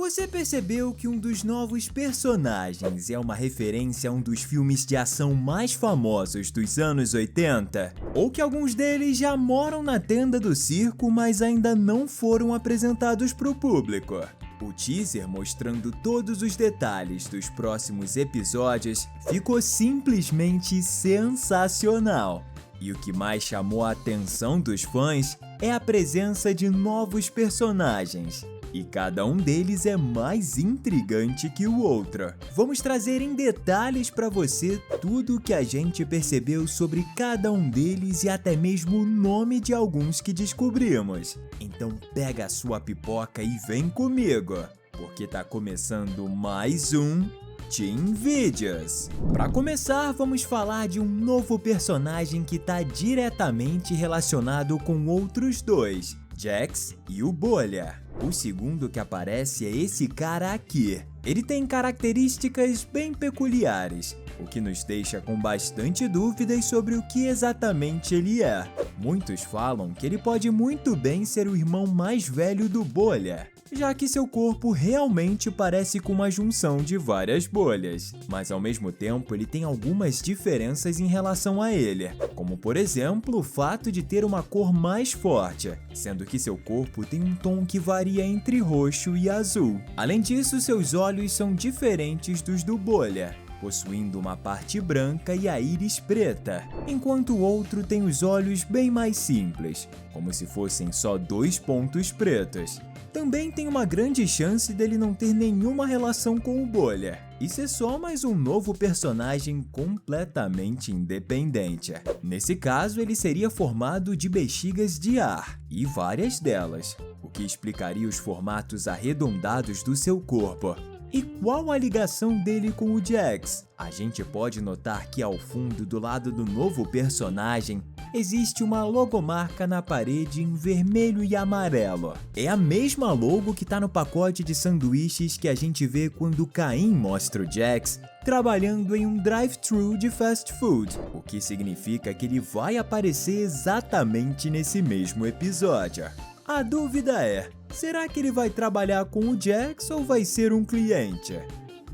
Você percebeu que um dos novos personagens é uma referência a um dos filmes de ação mais famosos dos anos 80? Ou que alguns deles já moram na tenda do circo, mas ainda não foram apresentados para o público? O teaser mostrando todos os detalhes dos próximos episódios ficou simplesmente sensacional. E o que mais chamou a atenção dos fãs é a presença de novos personagens. E cada um deles é mais intrigante que o outro. Vamos trazer em detalhes para você tudo o que a gente percebeu sobre cada um deles e até mesmo o nome de alguns que descobrimos. Então pega a sua pipoca e vem comigo, porque tá começando mais um Team Videos. Para começar, vamos falar de um novo personagem que está diretamente relacionado com outros dois, Jax e o Bolha. O segundo que aparece é esse cara aqui. Ele tem características bem peculiares, o que nos deixa com bastante dúvidas sobre o que exatamente ele é. Muitos falam que ele pode muito bem ser o irmão mais velho do Bolha, já que seu corpo realmente parece com uma junção de várias bolhas. Mas ao mesmo tempo ele tem algumas diferenças em relação a ele, como por exemplo o fato de ter uma cor mais forte, sendo que seu corpo tem um tom que varia entre roxo e azul. Além disso, seus olhos são diferentes dos do Bolha, possuindo uma parte branca e a íris preta, enquanto o outro tem os olhos bem mais simples, como se fossem só dois pontos pretos. Também tem uma grande chance dele não ter nenhuma relação com o Bolha, e ser só mais um novo personagem completamente independente. Nesse caso, ele seria formado de bexigas de ar, e várias delas, o que explicaria os formatos arredondados do seu corpo. E qual a ligação dele com o Jax? A gente pode notar que ao fundo, do lado do novo personagem, existe uma logomarca na parede em vermelho e amarelo. É a mesma logo que está no pacote de sanduíches que a gente vê quando Caim mostra o Jax trabalhando em um drive-thru de fast food, o que significa que ele vai aparecer exatamente nesse mesmo episódio. A dúvida é, será que ele vai trabalhar com o Jax ou vai ser um cliente?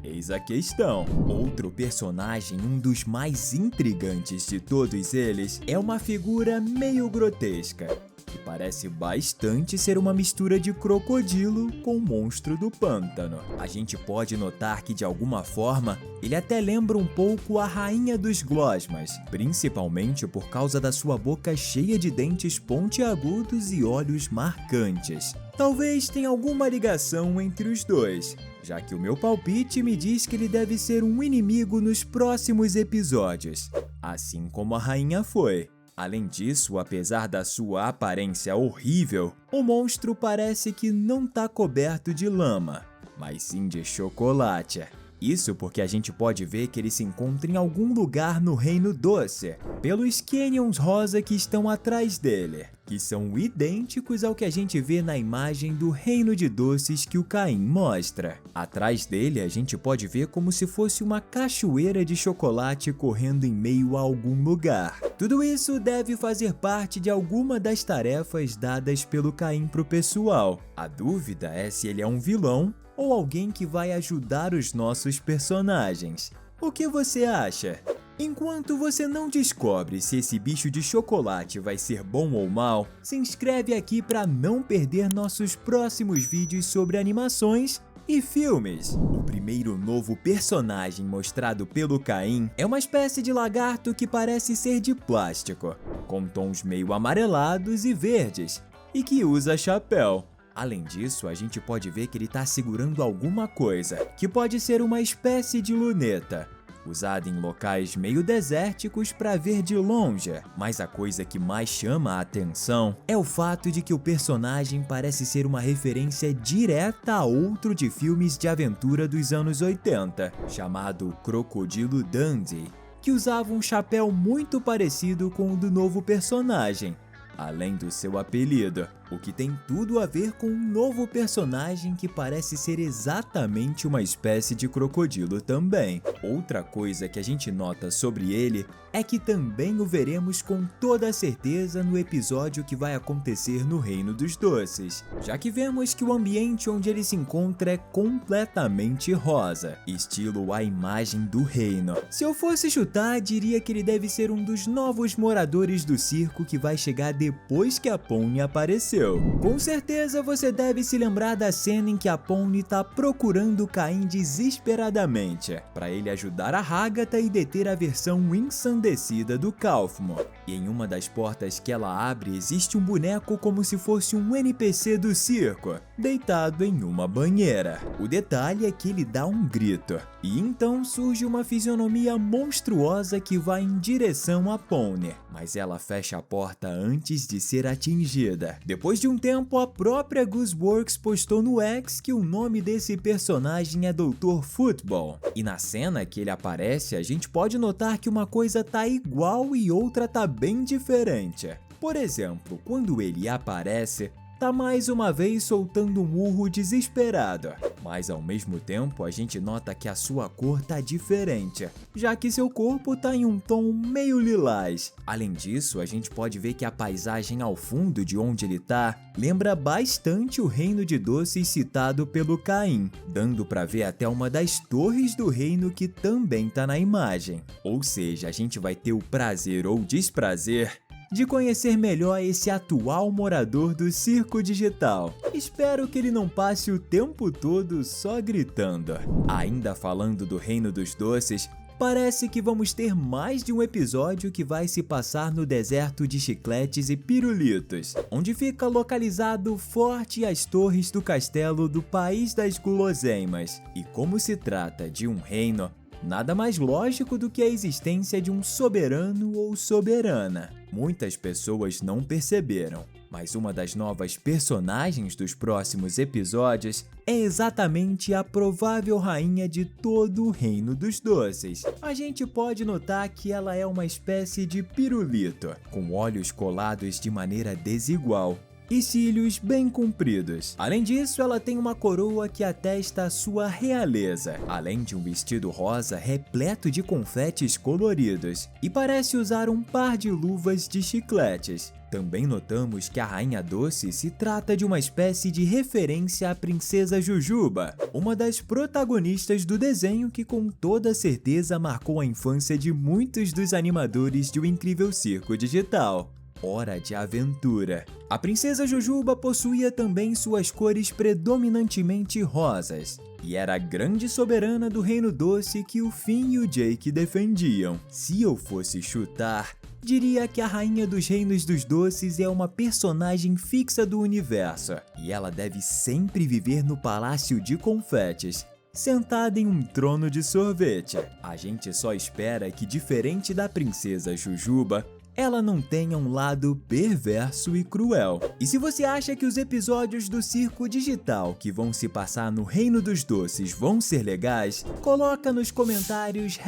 Eis a questão. Outro personagem, um dos mais intrigantes de todos eles, é uma figura meio grotesca, que parece bastante ser uma mistura de crocodilo com o monstro do pântano. A gente pode notar que de alguma forma ele até lembra um pouco a rainha dos Glosmas, principalmente por causa da sua boca cheia de dentes pontiagudos e olhos marcantes. Talvez tenha alguma ligação entre os dois, já que o meu palpite me diz que ele deve ser um inimigo nos próximos episódios, assim como a rainha foi. Além disso, apesar da sua aparência horrível, o monstro parece que não está coberto de lama, mas sim de chocolate. Isso porque a gente pode ver que ele se encontra em algum lugar no Reino Doce, pelos canyons rosa que estão atrás dele, que são idênticos ao que a gente vê na imagem do Reino de Doces que o Caim mostra. Atrás dele a gente pode ver como se fosse uma cachoeira de chocolate correndo em meio a algum lugar. Tudo isso deve fazer parte de alguma das tarefas dadas pelo Caim pro pessoal. A dúvida é se ele é um vilão ou alguém que vai ajudar os nossos personagens. O que você acha? Enquanto você não descobre se esse bicho de chocolate vai ser bom ou mal, se inscreve aqui para não perder nossos próximos vídeos sobre animações e filmes. O primeiro novo personagem mostrado pelo Caim é uma espécie de lagarto que parece ser de plástico, com tons meio amarelados e verdes, e que usa chapéu. Além disso, a gente pode ver que ele está segurando alguma coisa, que pode ser uma espécie de luneta, usada em locais meio desérticos para ver de longe. Mas a coisa que mais chama a atenção é o fato de que o personagem parece ser uma referência direta a outro de filmes de aventura dos anos 80, chamado Crocodilo Dundee, que usava um chapéu muito parecido com o do novo personagem, além do seu apelido. o que tem tudo a ver com um novo personagem que parece ser exatamente uma espécie de crocodilo também. Outra coisa que a gente nota sobre ele é que também o veremos com toda certeza no episódio que vai acontecer no Reino dos Doces, já que vemos que o ambiente onde ele se encontra é completamente rosa, estilo a imagem do reino. Se eu fosse chutar, diria que ele deve ser um dos novos moradores do circo que vai chegar depois que a Pony apareceu. Com certeza você deve se lembrar da cena em que a Pony tá procurando Caim desesperadamente, para ele ajudar a Agatha e deter a versão ensandecida do Kaufman. E em uma das portas que ela abre existe um boneco como se fosse um NPC do circo, deitado em uma banheira. O detalhe é que ele dá um grito, e então surge uma fisionomia monstruosa que vai em direção a Pony, mas ela fecha a porta antes de ser atingida. Depois de um tempo, a própria Gooseworks postou no X que o nome desse personagem é Dr. Football, e na cena que ele aparece a gente pode notar que uma coisa tá igual e outra tá bem diferente. Por exemplo, quando ele aparece, tá mais uma vez soltando um urro desesperado, mas ao mesmo tempo a gente nota que a sua cor tá diferente, já que seu corpo tá em um tom meio lilás. Além disso, a gente pode ver que a paisagem ao fundo de onde ele tá lembra bastante o Reino de Doces citado pelo Caim, dando pra ver até uma das torres do reino que também tá na imagem. Ou seja, a gente vai ter o prazer ou desprazer de conhecer melhor esse atual morador do circo digital. Espero que ele não passe o tempo todo só gritando. Ainda falando do Reino dos Doces, parece que vamos ter mais de um episódio que vai se passar no deserto de chicletes e pirulitos, onde fica localizado o forte e as torres do castelo do País das Guloseimas. E como se trata de um reino, nada mais lógico do que a existência de um soberano ou soberana. Muitas pessoas não perceberam, mas uma das novas personagens dos próximos episódios é exatamente a provável rainha de todo o Reino dos Doces. A gente pode notar que ela é uma espécie de pirulito, com olhos colados de maneira desigual e cílios bem compridos. Além disso, ela tem uma coroa que atesta a sua realeza, além de um vestido rosa repleto de confetes coloridos, e parece usar um par de luvas de chicletes. Também notamos que a Rainha Doce se trata de uma espécie de referência à Princesa Jujuba, uma das protagonistas do desenho que com toda certeza marcou a infância de muitos dos animadores de O Incrível Circo Digital. Hora de aventura. A Princesa Jujuba possuía também suas cores predominantemente rosas, e era a grande soberana do Reino Doce que o Finn e o Jake defendiam. Se eu fosse chutar, diria que a Rainha dos Reinos dos Doces é uma personagem fixa do universo, e ela deve sempre viver no Palácio de Confetes, sentada em um trono de sorvete. A gente só espera que, diferente da Princesa Jujuba, ela não tenha um lado perverso e cruel. E se você acha que os episódios do Circo Digital que vão se passar no Reino dos Doces vão ser legais, coloca nos comentários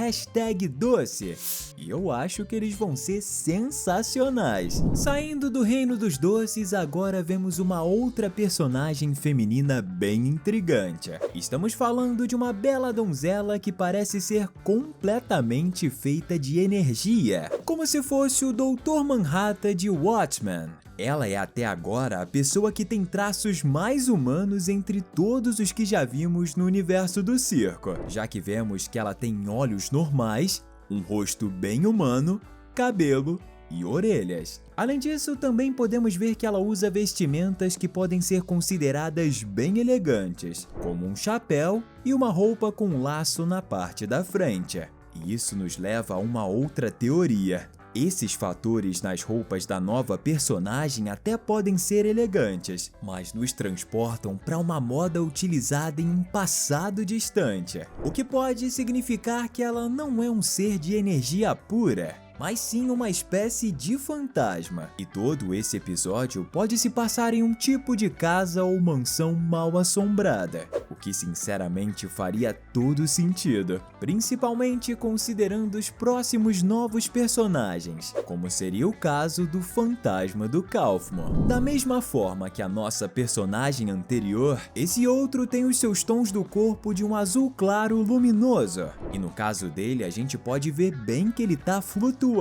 #doce. E eu acho que eles vão ser sensacionais. Saindo do Reino dos Doces, agora vemos uma outra personagem feminina bem intrigante. Estamos falando de uma bela donzela que parece ser completamente feita de energia, como se fosse o Dr. Manhattan de Watchmen. Ela é até agora a pessoa que tem traços mais humanos entre todos os que já vimos no universo do circo, já que vemos que ela tem olhos normais, um rosto bem humano, cabelo e orelhas. Além disso, também podemos ver que ela usa vestimentas que podem ser consideradas bem elegantes, como um chapéu e uma roupa com um laço na parte da frente. E isso nos leva a uma outra teoria. Esses fatores nas roupas da nova personagem até podem ser elegantes, mas nos transportam para uma moda utilizada em um passado distante, o que pode significar que ela não é um ser de energia pura, mas sim uma espécie de fantasma. E todo esse episódio pode se passar em um tipo de casa ou mansão mal assombrada, o que sinceramente faria todo sentido, principalmente considerando os próximos novos personagens, como seria o caso do fantasma do Kaufman. Da mesma forma que a nossa personagem anterior, esse outro tem os seus tons do corpo de um azul claro luminoso, e no caso dele a gente pode ver bem que ele tá flutuando,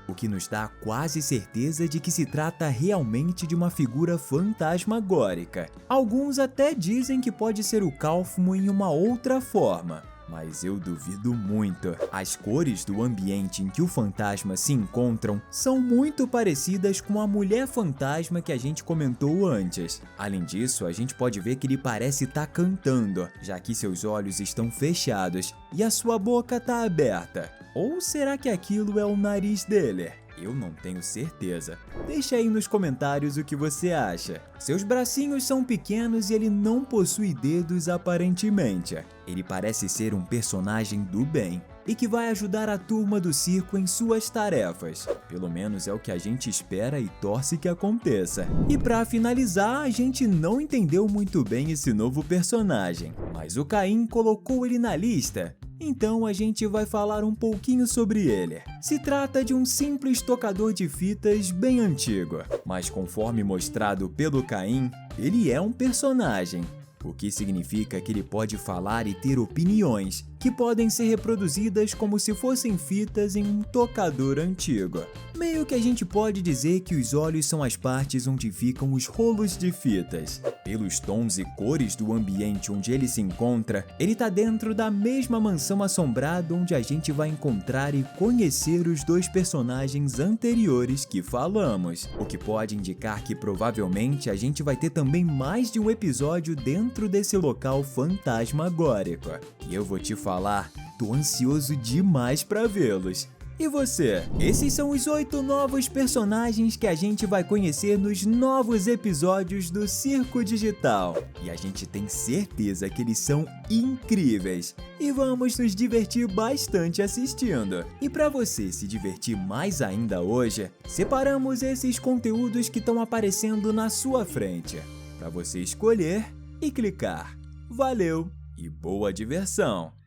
o que nos dá quase certeza de que se trata realmente de uma figura fantasmagórica. Alguns até dizem que pode ser o Kaufman em uma outra forma, mas eu duvido muito. As cores do ambiente em que o fantasma se encontram são muito parecidas com a mulher fantasma que a gente comentou antes. Além disso, a gente pode ver que ele parece estar cantando, já que seus olhos estão fechados e a sua boca está aberta. Ou será que aquilo é o nariz dele? Eu não tenho certeza. Deixa aí nos comentários o que você acha. Seus bracinhos são pequenos e ele não possui dedos aparentemente. Ele parece ser um personagem do bem e que vai ajudar a turma do circo em suas tarefas. Pelo menos é o que a gente espera e torce que aconteça. E para finalizar, a gente não entendeu muito bem esse novo personagem, mas o Caim colocou ele na lista. Então a gente vai falar um pouquinho sobre ele. Se trata de um simples tocador de fitas bem antigo, mas conforme mostrado pelo Caim, ele é um personagem, o que significa que ele pode falar e ter opiniões que podem ser reproduzidas como se fossem fitas em um tocador antigo. Meio que a gente pode dizer que os olhos são as partes onde ficam os rolos de fitas. Pelos tons e cores do ambiente onde ele se encontra, ele está dentro da mesma mansão assombrada onde a gente vai encontrar e conhecer os dois personagens anteriores que falamos, o que pode indicar que provavelmente a gente vai ter também mais de um episódio dentro desse local fantasmagórico. E eu vou te falar, tô ansioso demais pra vê-los. E você? Esses são os 8 novos personagens que a gente vai conhecer nos novos episódios do Circo Digital. E a gente tem certeza que eles são incríveis. E vamos nos divertir bastante assistindo. E para você se divertir mais ainda hoje, separamos esses conteúdos que estão aparecendo na sua frente, para você escolher e clicar. Valeu e boa diversão!